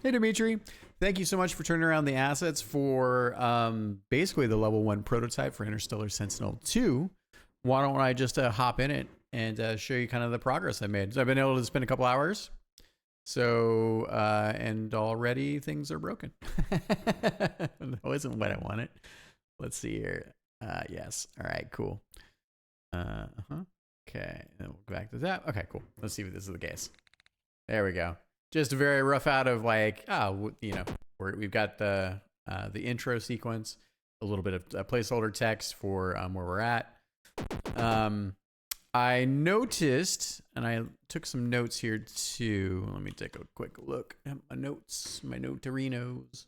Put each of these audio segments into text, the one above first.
Hey, Dimitri. Thank you so much for turning around the assets for basically the level 1 prototype for Interstellar Sentinel 2. Why don't I just hop in it and show you kind of the progress I made. So I've been able to spend a couple hours. So, and already things are broken. That wasn't what I wanted. Let's see here. Yes. All right, cool. Okay, and we'll go back to that. Okay, cool. Let's see if this is the case. There we go. Just a very rough out of like, you know, we've got the intro sequence, a little bit of placeholder text for where we're at. I noticed, and I took some notes here too. Let me take a quick look at my notes, my noterinos.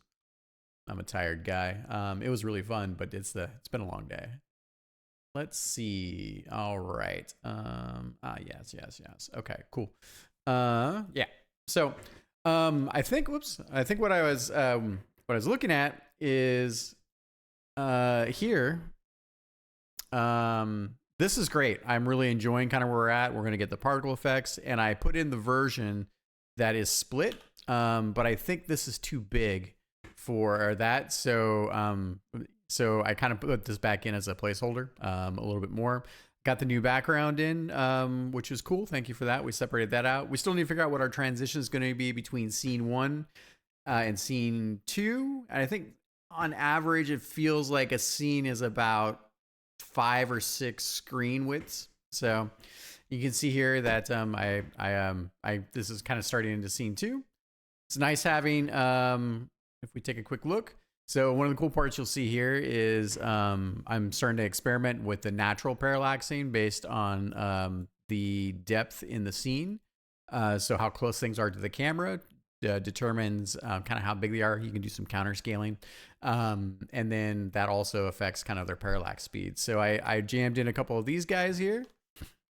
I'm a tired guy. It was really fun, but it's been a long day. Let's see. All right. Yes. Okay, cool. Yeah. So, I think what I was looking at is here. This is great. I'm really enjoying kind of where we're at. We're going to get the particle effects, and I put in the version that is split. But I think this is too big for that. So I kind of put this back in as a placeholder, a little bit more. Got the new background in, which is cool. Thank you for that. We separated that out. We still need to figure out what our transition is going to be between scene 1 and scene 2. And I think on average, it feels like a scene is about 5 or 6 screen widths. So you can see here that this is kind of starting into scene 2. It's nice having, if we take a quick look. So one of the cool parts you'll see here is I'm starting to experiment with the natural parallaxing based on the depth in the scene. So how close things are to the camera determines kind of how big they are. You can do some counter scaling. And then that also affects kind of their parallax speed. So I jammed in a couple of these guys here.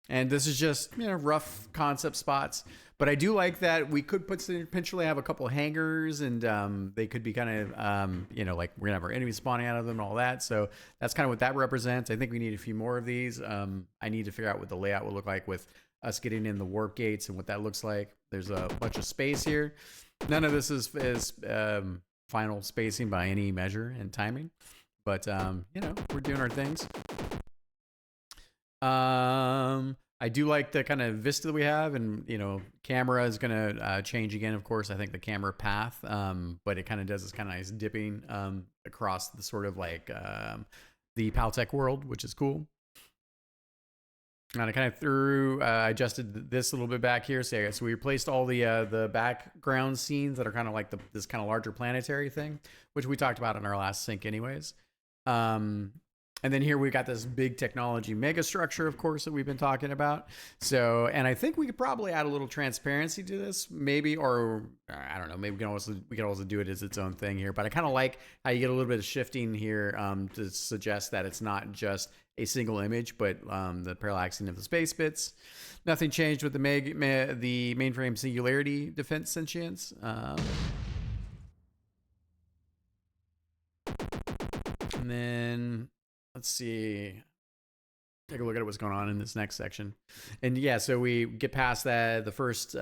And this is just, you know, rough concept spots. But I do like that we could potentially have a couple of hangars, and they could be kind of, you know, like we're going to have our enemies spawning out of them and all that. So that's kind of what that represents. I think we need a few more of these. I need to figure out what the layout will look like with us getting in the warp gates and what that looks like. There's a bunch of space here. None of this is final spacing by any measure and timing. But, you know, we're doing our things. I do like the kind of vista that we have, and you know, camera is gonna change again. Of course, I think the camera path, but it kind of does this kind of nice dipping across the sort of like the Paltech world, which is cool. And I kind of adjusted this a little bit back here. So we replaced all the background scenes that are kind of like this kind of larger planetary thing, which we talked about in our last sync, anyways. And then here we got this big technology mega structure, of course, that we've been talking about. So, and I think we could probably add a little transparency to this, maybe, or I don't know, maybe we can also do it as its own thing here. But I kind of like how you get a little bit of shifting here to suggest that it's not just a single image, but the parallaxing of the space bits. Nothing changed with the mainframe singularity defense sentience. And then let's see. Take a look at what's going on in this next section. And yeah, so we get past that, the first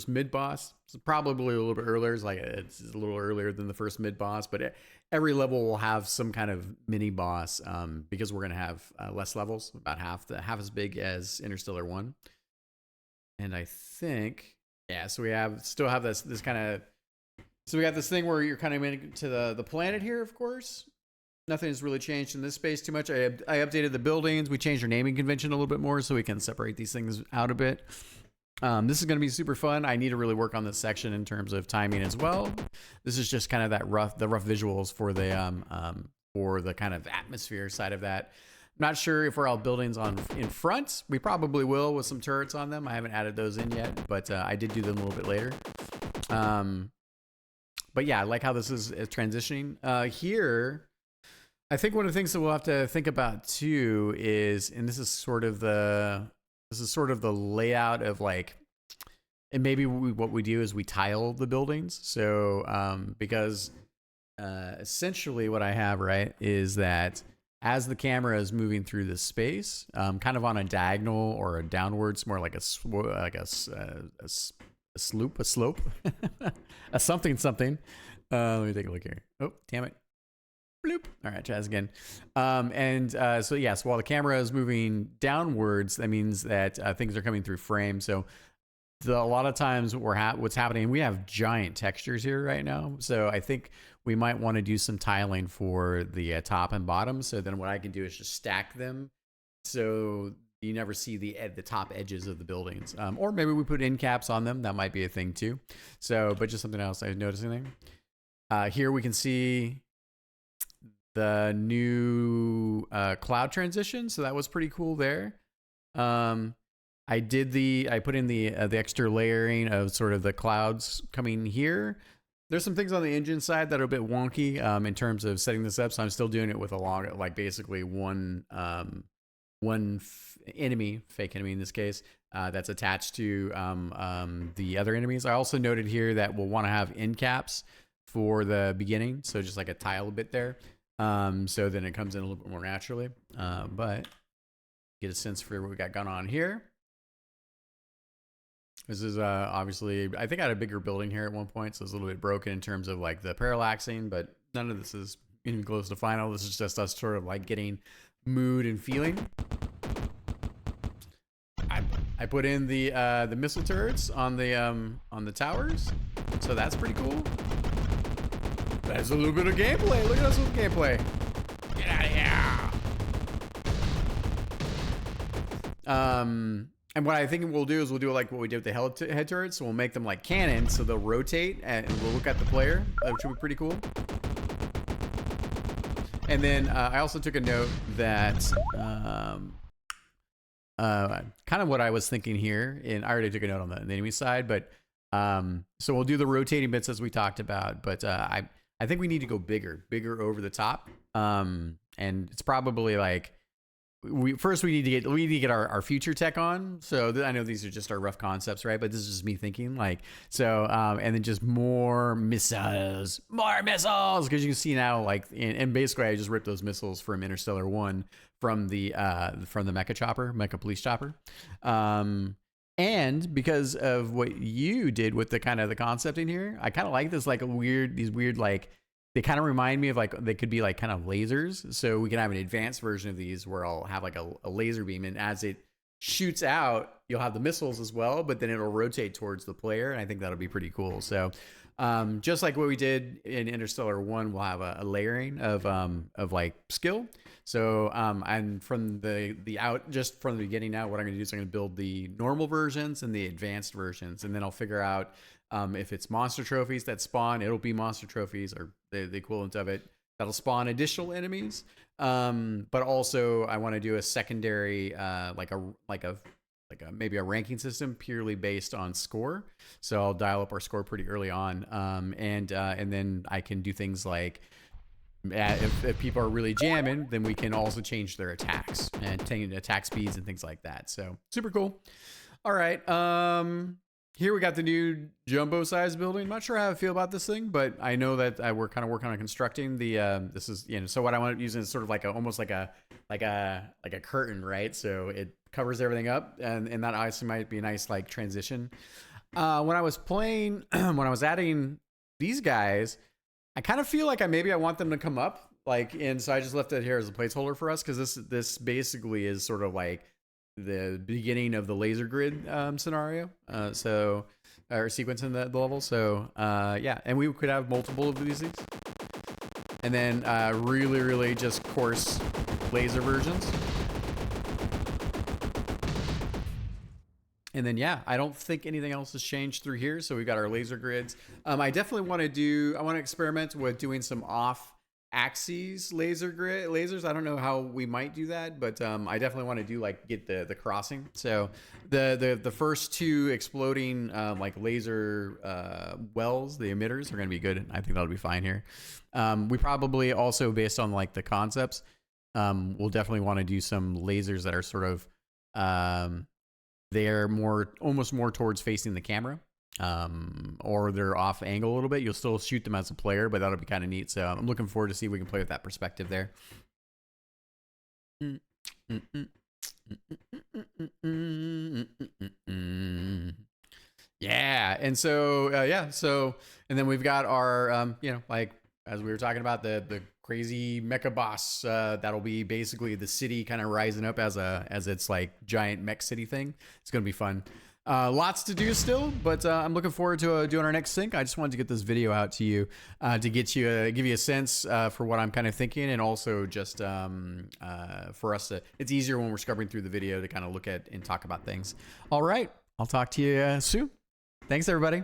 mid boss. It's probably a little bit earlier. It's a little earlier than the first mid boss, but every level will have some kind of mini boss because we're going to have less levels, about half as big as Interstellar 1. And I think, yeah, so we still have this kind of, so we got this thing where you're kind of into the planet here, of course. Nothing has really changed in this space too much. I updated the buildings. We changed our naming convention a little bit more so we can separate these things out a bit. This is going to be super fun. I need to really work on this section in terms of timing as well. This is just kind of the rough visuals for the kind of atmosphere side of that. I'm not sure if we're all buildings in front. We probably will with some turrets on them. I haven't added those in yet, but I did do them a little bit later. But yeah, I like how this is transitioning. Here, I think one of the things that we'll have to think about too is, and this is sort of the layout of like, and maybe what we do is we tile the buildings. So because essentially what I have, right, is that as the camera is moving through this space, kind of on a diagonal or a downwards, more like a a slope, a something something. Let me take a look here. Oh, damn it. Bloop. All right, try this again. So yes, while the camera is moving downwards, that means that things are coming through frame. So a lot of times what's happening, we have giant textures here right now. So I think we might want to do some tiling for the top and bottom. So then what I can do is just stack them, so you never see the top edges of the buildings. Or maybe we put end caps on them. That might be a thing too. So, but just something else I was noticing there. Here we can see the new cloud transition. So that was pretty cool there. I put in the extra layering of sort of the clouds coming here. There's some things on the engine side that are a bit wonky in terms of setting this up. So I'm still doing it with basically one enemy, fake enemy in this case, that's attached to the other enemies. I also noted here that we'll want to have end caps for the beginning. So just like a tile bit there. So then it comes in a little bit more naturally. But get a sense for what we got going on here. This is obviously, I think I had a bigger building here at one point, so it's a little bit broken in terms of like the parallaxing, but none of this is even close to final. This is just us sort of like getting mood and feeling. I put in the missile turrets on the towers, so that's pretty cool. That's a little bit of gameplay. Look at us with gameplay. Get out of here. And what I think we'll do is we'll do like what we did with the head turrets. So we'll make them like cannons, so they'll rotate and we'll look at the player, which would be pretty cool. And then I also took a note that kind of what I was thinking here, and I already took a note on the enemy side, but so we'll do the rotating bits as we talked about, but I think we need to go bigger over the top. And it's probably like, we need to get our future tech on. So I know these are just our rough concepts, right? But this is just me thinking, like, so and then just more missiles, because you can see now, like, and basically I just ripped those missiles from Interstellar 1 from the mecha police chopper. And because of what you did with the kind of the concept in here, I kind of like this, like these weird like, they kind of remind me of like, they could be like kind of lasers. So we can have an advanced version of these where I'll have like a laser beam, and as it shoots out, you'll have the missiles as well, but then it'll rotate towards the player. And I think that'll be pretty cool. So just like what we did in Interstellar 1, we'll have a layering of like skill. So and from just from the beginning now, what I'm going to do is I'm going to build the normal versions and the advanced versions, and then I'll figure out if it's monster trophies that spawn, it'll be monster trophies or the equivalent of it that'll spawn additional enemies. But also I want to do a secondary maybe a ranking system purely based on score. So I'll dial up our score pretty early on, and then I can do things like, if people are really jamming, then we can also change their attacks and change attack speeds and things like that. So super cool. All right. Here we got the new jumbo size building. I'm not sure how I feel about this thing, but I know that we're kind of working on constructing the, this is, so what I want to use is sort of like almost like a curtain, right? So it covers everything up, and that obviously might be a nice like transition. When I was playing, when I was adding these guys, I kind of feel like I want them to come up, like, and so I just left it here as a placeholder for us, because this basically is sort of like the beginning of the laser grid scenario, or sequence in the level. So yeah, and we could have multiple of these things, and then really just coarse laser versions. And then, yeah, I don't think anything else has changed through here. So we've got our laser grids. I definitely want to experiment with doing some off-axis lasers. I don't know how we might do that, but I definitely want to do get the crossing. So the first two exploding like laser wells, the emitters, are going to be good. I think that'll be fine here. We probably also, based on like the concepts, we'll definitely want to do some lasers that are sort of they're almost more towards facing the camera, or they're off angle a little bit. You'll still shoot them as a player, but that'll be kind of neat. So I'm looking forward to see if we can play with that perspective there. Yeah, and so and then we've got our like as we were talking about the crazy mecha boss that'll be basically the city kind of rising up as its like giant mech city thing. It's gonna be fun. Lots to do still, but I'm looking forward to doing our next sync. I just wanted to get this video out to you to get you give you a sense for what I'm kind of thinking, and also just for us to. It's easier when we're scrubbing through the video to kind of look at and talk about things. All right, I'll talk to you soon. Thanks, everybody.